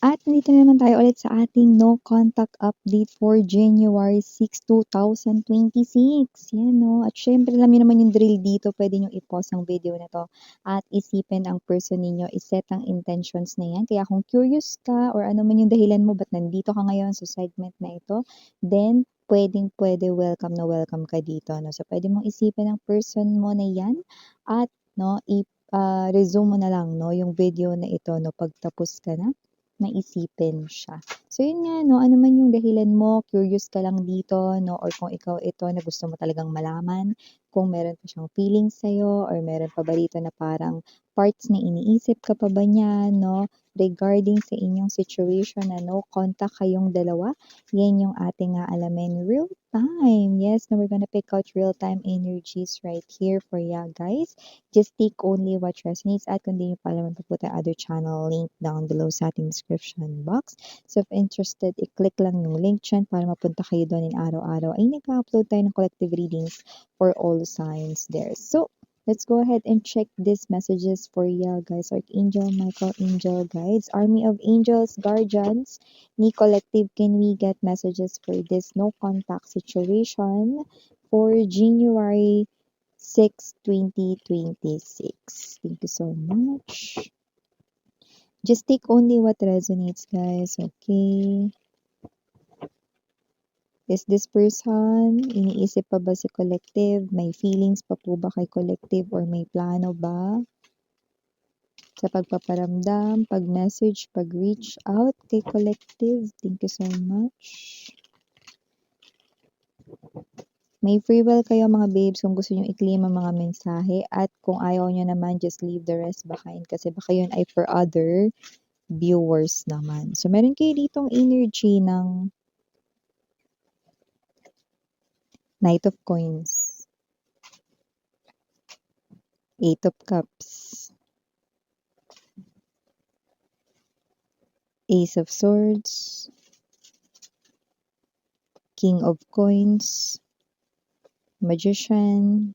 At nandito na naman tayo ulit sa ating no contact update for January 6, 2026. Yan no. At syempre alam niyo naman yung drill dito. Pwede nyo i-pause ang video na to at isipin ang person ninyo. Iset ang intentions na yan. Kaya kung curious ka or ano man yung dahilan mo ba't nandito ka ngayon sa segment na ito, then pwede welcome na welcome ka dito. No? So pwede mong isipin ang person mo na yan at no, resume mo na lang no, yung video na ito no, pagtapos ka na maisipin siya. So yun nga no, ano man yung dahilan mo, curious ka lang dito no, or kung ikaw ito na gusto mo talagang malaman kung meron pa siyang feelings sa'yo or meron pa ba dito na parang parts na iniisip ka pa ba niya no, regarding sa inyong situation na no contact kayong dalawa, yan yung ating alamin real time. Yes, now we're gonna pick out real time energies right here for ya guys. Just take only what resonates at kung di nyo pa alam, po tayo other channel link down below sa ating description box. So if interested, i-click lang yung link dyan para mapunta kayo doon in araw-araw ay nag-upload tayo ng collective readings for all signs there. So let's go ahead and check these messages for you guys. Archangel, Michael, Angel, Guides, Army of Angels, Guardians, ni Collective, can we get messages for this no contact situation for January 6, 2026. Thank you so much. Just take only what resonates, guys. Okay. Is this person, iniisip pa ba si collective? May feelings pa po ba kay collective or may plano ba? Sa pagpaparamdam, pag-message, pag-reach out kay collective. Thank you so much. May free will kayo mga babes kung gusto nyo i-claim ang mga mensahe at kung ayaw nyo naman, just leave the rest behind kasi baka yun ay for other viewers naman. So, meron kayo ditong energy ng Knight of Coins, Eight of Cups, Ace of Swords, King of Coins, Magician,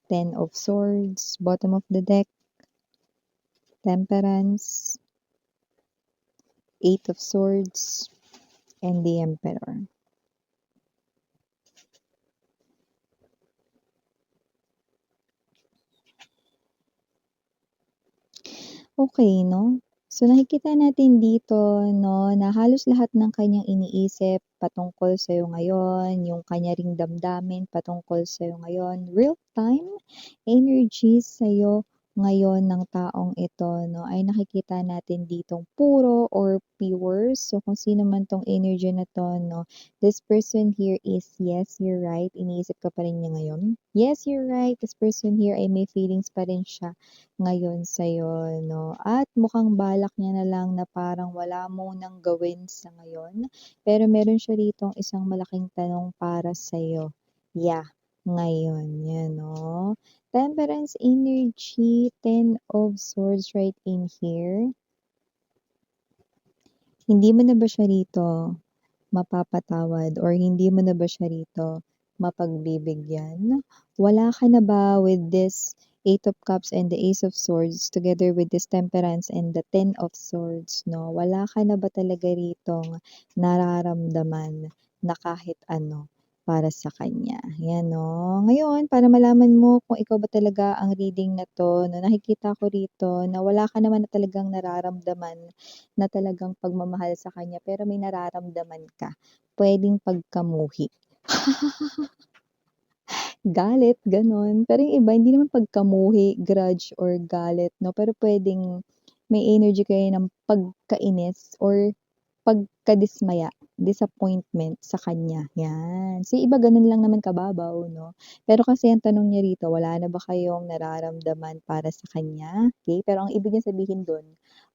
Ten of Swords, bottom of the deck, Temperance, Eight of Swords, and the Emperor. Okay, no? So, nakikita natin dito, no, na halos lahat ng kanyang iniisip patungkol sa'yo ngayon, yung kanya ring damdamin patungkol sa'yo ngayon, real-time energies sa'yo ngayon ng taong ito, no, ay nakikita natin ditong puro or pure. So, kung sino man tong energy na to, no, this person here is, yes, you're right, iniisip ka pa rin niya ngayon. Yes, you're right, this person here ay may feelings pa rin siya ngayon sa'yo, no? At mukhang balak niya na lang na parang wala mo nang gawin sa ngayon. Pero meron siya ditong isang malaking tanong para sa'yo. Yeah, ngayon. Yan, no? Temperance energy, Ten of Swords right in here. Hindi mo na ba siya rito mapapatawad or hindi mo na ba siya rito mapagbibigyan? Wala ka na ba with this Eight of Cups and the Ace of Swords together with this Temperance and the Ten of Swords, no? Wala ka na ba talaga ritong nararamdaman na kahit ano para sa kanya? Yan, no? Ngayon, para malaman mo kung ikaw ba talaga ang reading na to, no, nakikita ko rito na wala ka naman na talagang nararamdaman na talagang pagmamahal sa kanya pero may nararamdaman ka. Puwedeng pagkamuhi. Galit, gano'n. Pero yung iba hindi naman pagkamuhi, grudge or galit 'no, pero puwedeng may energy kayo ng pagkainis or pagkadismaya, disappointment sa kanya, 'yan. So, yung iba gano'n lang naman kababaw 'no. Pero kasi ang tanong niya rito, wala na ba kayong nararamdaman para sa kanya, okey? Pero ang ibig niyang sabihin do'n,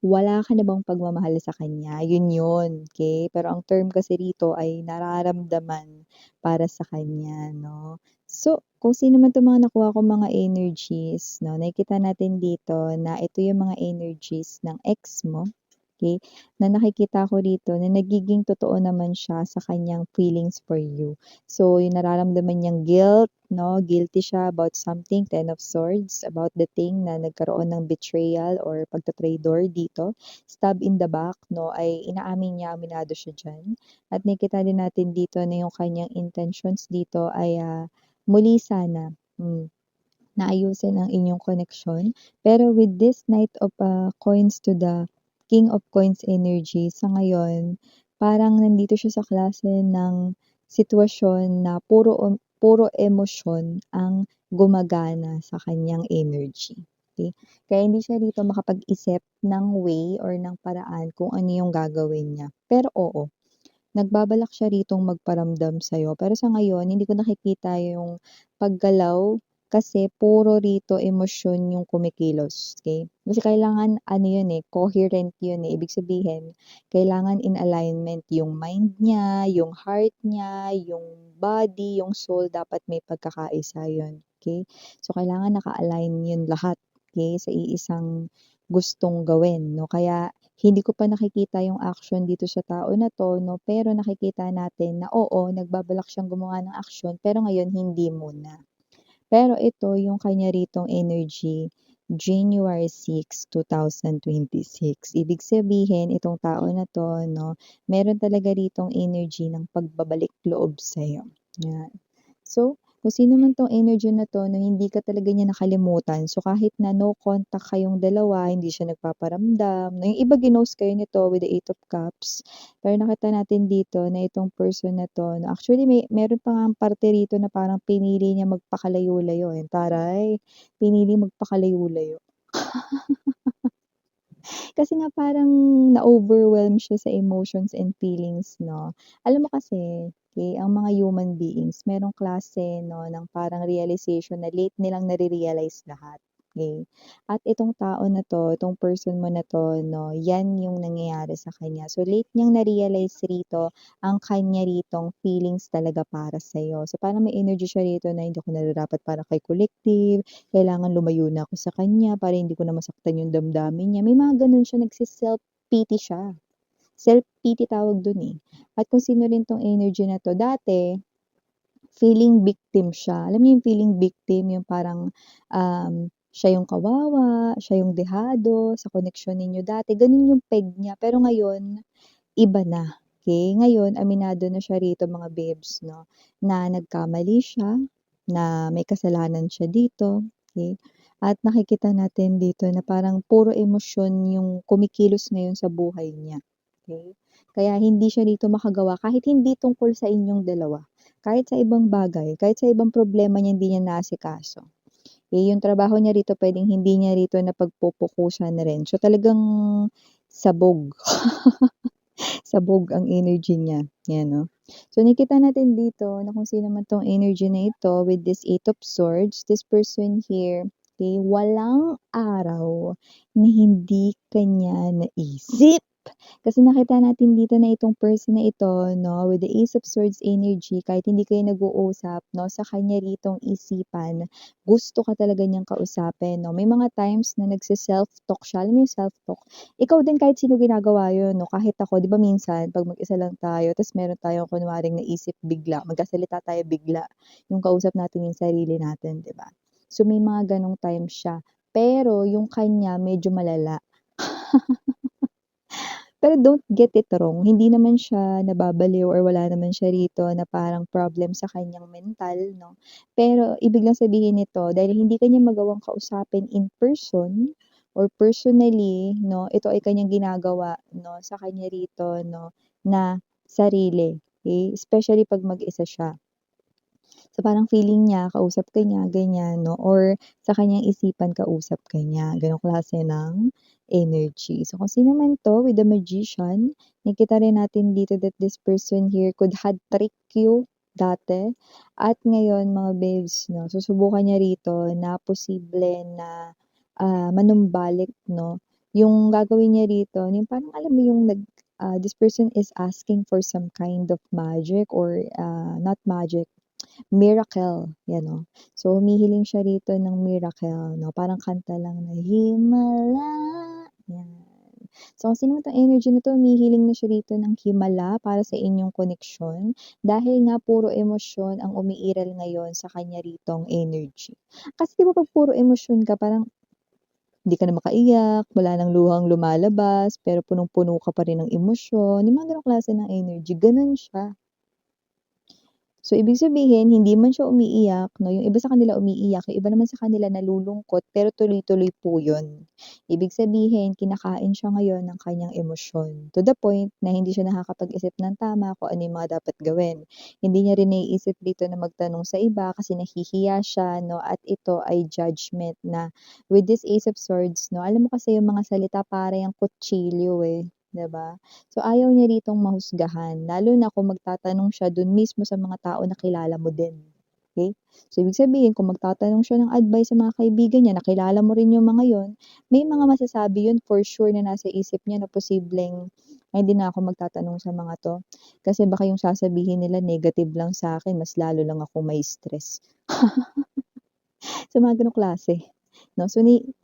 wala ka na bang pagmamahal sa kanya, yun yun, okey? Pero ang term kasi rito ay nararamdaman para sa kanya 'no. So, kung sino man 'tong mga nakuha kong mga energies 'no, nakikita natin dito na ito yung mga energies ng ex mo. okay, na nakikita ko dito na nagiging totoo naman siya sa kanyang feelings for you. So, yung nararamdaman niyang guilt, 'no, guilty siya about something, Ten of Swords, about the thing na nagkaroon ng betrayal or pagta-traitor dito. Stab in the back, 'no, ay inaamin niya, aminado siya diyan. At nakikita din natin dito na yung kanyang intentions dito ay, muli sana, na ayusin ang inyong connection. Pero with this Knight of Coins to the King of Coins energy, sa ngayon, parang nandito siya sa klase ng sitwasyon na puro emosyon ang gumagana sa kanyang energy. Okay? Kaya hindi siya dito makapag-isip ng way or ng paraan kung ano yung gagawin niya. Pero oo, nagbabalak siya ritong magparamdam sa'yo. Pero sa ngayon, hindi ko nakikita yung paggalaw kasi puro rito emosyon yung kumikilos, okay? Kasi kailangan ano yun eh, coherent yun eh. Ibig sabihin, kailangan in alignment yung mind niya, yung heart niya, yung body, yung soul, dapat may pagkakaisa yun, okay? So, kailangan naka-align yun lahat, okay, sa iisang gustong gawin, no? Kaya hindi ko pa nakikita yung action dito sa tao na 'to, 'no, pero nakikita natin na oo, nagbabalak siyang gumawa ng aksyon, pero ngayon hindi muna. Pero ito yung kanya ritong energy, January 6, 2026. Ibig sabihin itong tao na 'to, 'no, meron talaga ritong energy ng pagbabalik loob sa'yo, 'yan. So, kung sino man 'tong energy na 'to na hindi ka talaga niya nakalimutan, so kahit na no contact kayong dalawa, hindi siya nagpaparamdam, na yung iba ginost kayo nito with the Eight of Cups. Pero nakita natin dito na itong person na 'to na actually meron pa ngang parte rito na parang pinili niya magpakalayo-layo, eh, taray, pinili magpakalayo-layo. Kasi nga parang na-overwhelm siya sa emotions and feelings, 'no. Alam mo kasi, okey, ang mga human beings merong klase, 'no, ng parang realization na late nilang nare-realize lahat, okey. At itong tao na 'to, itong person mo na 'to, 'no, 'yan yung nangyayari sa kanya. So, late niyang na-realize rito ang kanya ritong feelings talaga para sa'yo. So, parang may energy siya rito na hindi ako nararapat para kay collective, kailangan lumayo na ako sa kanya para hindi ko na masaktan yung damdamin niya. May mga gano'n siya, nagse-self-pity siya. Self-pity tawag dun, eh. At kung sino rin 'tong energy na 'to, dati feeling victim siya. Alam niyo yung feeling victim, yung parang, siya yung kawawa, siya yung dehado sa koneksyon ninyo dati, gano'n yung peg niya. Pero ngayon, iba na, okey? Ngayon aminado na siya rito mga babes, 'no, na nagkamali siya, na may kasalanan siya dito, okey? At nakikita natin dito na parang puro emosyon yung kumikilos ngayon sa buhay niya, okey? Kaya hindi siya dito makagawa kahit hindi tungkol sa inyong dalawa, kahit sa ibang bagay, kahit sa ibang problema niya hindi niya naasikaso. Eh, yung trabaho niya rito puwedeng hindi niya rito napagpupukusan rin. So, talagang sabog. Sabog ang energy niya, 'yan 'no. So nakikita natin dito na kung sino man 'tong energy na ito with this Eight of Swords, this person here, okey, walang araw na hindi kanya naisip. Kasi nakita natin dito na itong person na ito 'no, with the Ace of Swords energy, kahit hindi kayo nag-uusap 'no, sa kanya ritong isipan, gusto ka talaga niyang kausapin 'no. May mga times na nagse-self-talk siya, alam mo yung self-talk? Ikaw din kahit sino ginagawa yun 'no, kahit ako 'di ba minsan 'pag mag-isa lang tayo ta's meron tayong kunwaring naisip bigla, magkasalita tayo bigla, yung kausap natin yung sarili natin 'di ba? So may mga gano'ng times siya, pero yung kanya medyo malala. Pero don't get it wrong, hindi naman siya nababaliw or wala naman siya rito na parang problem sa kanyang mental 'no. Pero ibig lang sabihin nito dahil hindi ka niya magawang kausapin in person or personally 'no, ito ay kanyang ginagawa 'no, sa kanya rito 'no, na sarili, okey, especially 'pag mag-isa siya. So, parang feeling niya kausap ka niya ganyan 'no, or sa kanyang isipan kausap ka niya, gano'ng klase ng energy. So, kung sino man 'to with the Magician, nakikita rin natin dito that this person here could had trick you dati at ngayon mga babes 'no, susubukan niya rito na posible na, manumbalik 'no. Yung gagawin niya rito yung parang alam mo yung this person is asking for some kind of magic or, not magic, miracle, 'yan 'no. So, humihiling siya rito ng miracle 'no, parang kanta lang na himala, 'yan. So, kung sino man 'tong energy na 'to, humihiling na siya rito ng himala para sa inyong koneksyon, dahil nga puro emosyon ang umiiral ngayon sa kanya ritong energy. Kasi 'di ba 'pag puro emosyon ka parang hindi ka na makaiyak, wala ng luhang lumalabas, pero punong-puno ka pa rin ng emosyon, yung mga gano'ng klase ng energy, gano'n siya. So, ibig sabihin hindi man siya umiiyak 'no, yung iba sa kanila umiiyak, yung iba naman sa kanila nalulungkot, pero tuloy-tuloy po yun. Ibig sabihin kinakain siya ngayon ng kanyang emosyon, to the point na hindi siya nakakapag-isip ng tama kung ano yung mga dapat gawin. Hindi niya rin naiisip dito na magtanong sa iba kasi nahihiya siya 'no, at ito ay judgment na with this Ace of Swords 'no, alam mo kasi yung mga salita para yang kutsilyo, 'di ba? So, ayaw niya ritong mahusgahan, lalo na kung magtatanong siya dun mismo sa mga tao na kilala mo din, okey? So, ibig sabihin kung magtatanong siya ng advice sa mga kaibigan niya na kilala mo rin yung mga yun, may mga masasabi yun for sure na nasa isip niya na posibleng, "Ay, hindi na ako magtatanong sa mga 'to, kasi baka yung sasabihin nila negative lang sa'kin, mas lalo lang akong mai-stress." Sa mga gano'ng klase, 'no.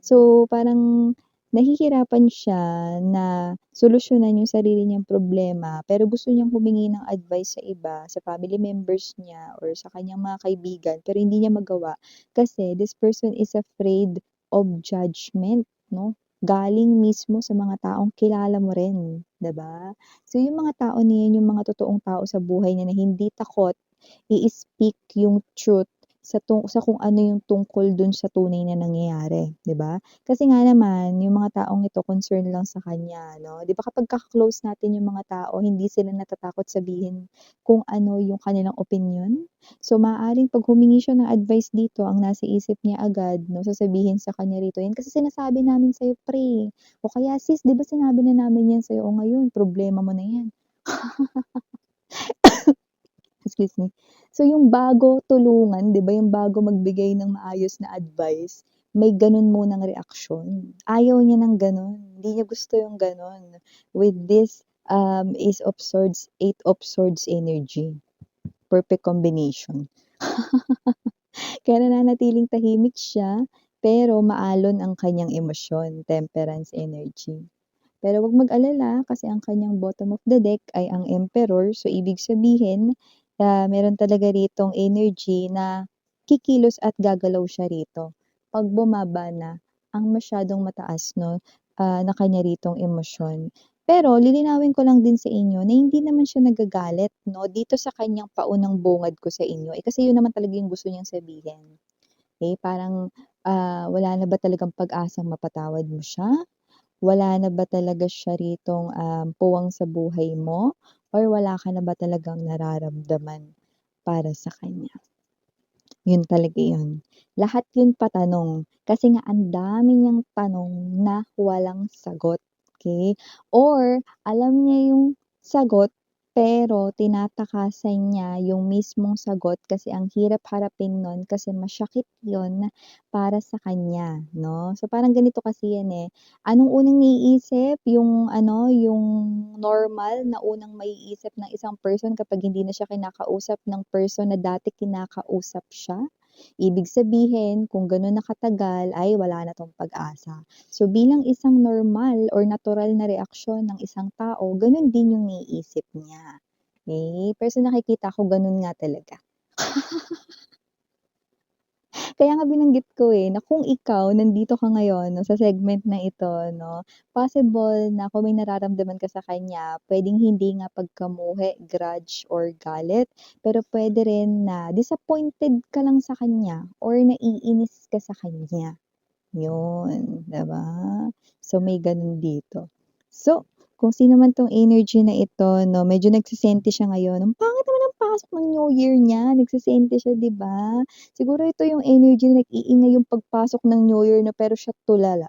So, parang nahihirapan siya na solusyonan yung sarili niyang problema, pero gusto niyang humingi ng advice sa iba, sa family members niya or sa kanyang mga kaibigan, pero hindi niya magawa kasi this person is afraid of judgment, 'no, galing mismo sa mga taong kilala mo rin, 'di ba? So, yung mga tao na yan, yung mga totoong tao sa buhay niya na hindi takot i-speak yung truth sa kung ano yung tungkol dun sa tunay na nangyayari, 'di ba? Kasi nga naman yung mga taong ito concern lang sa kanya 'no, 'di ba kapag ka-close natin yung mga tao hindi sila natatakot sabihin kung ano yung kanilang opinyon? So, maaaring 'pag humingi siya ng advice dito ang nasa isip niya agad 'no, sasabihin sa kanya rito, "Yan kasi sinasabi namin sa'yo pre," o kaya, "Sis 'di ba sinabi na namin yan sa'yo, o ngayon problema mo na yan." Excuse me. So, yung bago tulungan, 'di ba, yung bago magbigay ng maayos na advice, may gano'n munang reaksyon. Ayaw niya ng gano'n, hindi niya gusto yung gano'n with this, Ace of Swords, Eight of Swords energy. Perfect combination. Kaya nananatiling tahimik siya, pero maalon ang kanyang emosyon, Temperance energy. Pero 'wag mag-alala kasi ang kanyang bottom of the deck ay ang Emperor. So, ibig sabihin, meron talaga ritong energy na kikilos at gagalaw siya rito 'pag bumaba na ang masyadong mataas 'no, na kanya ritong emosyon. Pero lilinawin ko lang din sa inyo na hindi naman siya nagagalit 'no, dito sa kanyang paunang bungad ko sa inyo, kasi yun naman talaga yung gusto niyang sabihin. Eh, parang, wala na ba talagang pag-asang mapatawad mo siya? Wala na ba talaga siya ritong, puwang sa buhay mo or wala ka na ba talagang nararamdaman para sa kanya? Yun talaga yun. Lahat yun patanong, kasi nga ang dami niyang tanong na walang sagot, okey? Or alam niya yung sagot, pero tinatakasan niya yung mismong sagot kasi ang hirap harapin nun kasi masyakit yun para sa kanya, 'no? So, parang ganito kasi yan, anong unang naiisip? Yung ano, yung normal na unang maiisip ng isang person kapag hindi na siya kinakausap ng person na dati kinakausap siya? Ibig sabihin kung gano'n na katagal ay wala na 'tong pag-asa. So, bilang isang normal or natural na reaksyon ng isang tao, gano'n din yung naiisip niya, okey? Pero sa nakikita ko gano'n nga talaga. Kaya nga binanggit ko, na kung ikaw nandito ka ngayon 'no, sa segment na ito 'no, possible na kung may nararamdaman ka sa kanya, puwedeng hindi nga pagkamuhi, grudge or galit, pero puwede rin na disappointed ka lang sa kanya or naiinis ka sa kanya. Yun, 'di ba? So, may gano'n dito. So, kung sino man 'tong energy na ito 'no, medyo nagsisenti siya ngayon. Ang pangit naman ng pasok ng New Year niya, nagsisenti siya, 'di ba? Siguro ito yung energy na nag-iingay yung pagpasok ng New Year na pero siya tulala.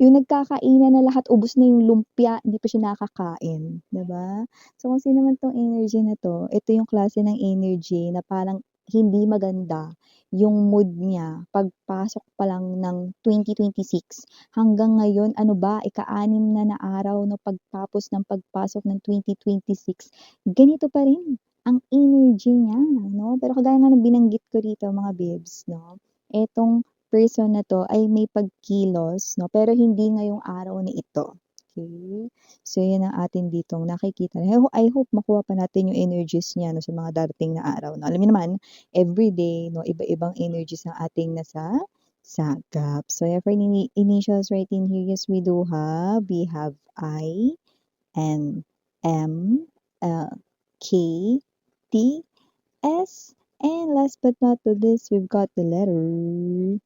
Yung nagkakainan na lahat, ubos na yung lumpia, hindi pa siya nakakain, 'di ba? So, kung sino man 'tong energy na 'to, ito yung klase ng energy na parang hindi maganda yung mood niya pagpasok pa lang ng 2026. Hanggang ngayon, ano ba, ika-6 na araw 'no, pagtapos ng pagpasok ng 2026, ganito pa rin ang energy niya 'no. Pero kagaya nga ng binanggit ko rito mga bibs 'no, etong person na 'to ay may pagkilos 'no, pero hindi ngayong araw na ito, okey? So, 'yan ang atin ditong nakikita. I hope makuha pa natin yung energies niya 'no, sa mga darating na araw 'no. Alam niyo naman, everyday 'no, iba-ibang energies ang ating nasa sagap. So, yeah, for initials right in here, yes, we have I, N, M, L, K, T, S, and last but not the least, we've got the letter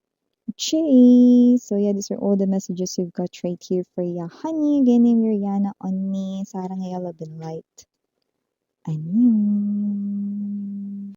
J. So yeah, these are all the messages we've got right here for you. Honey, again, name Rihanna on me. Sarang Love and Light. Annyeong.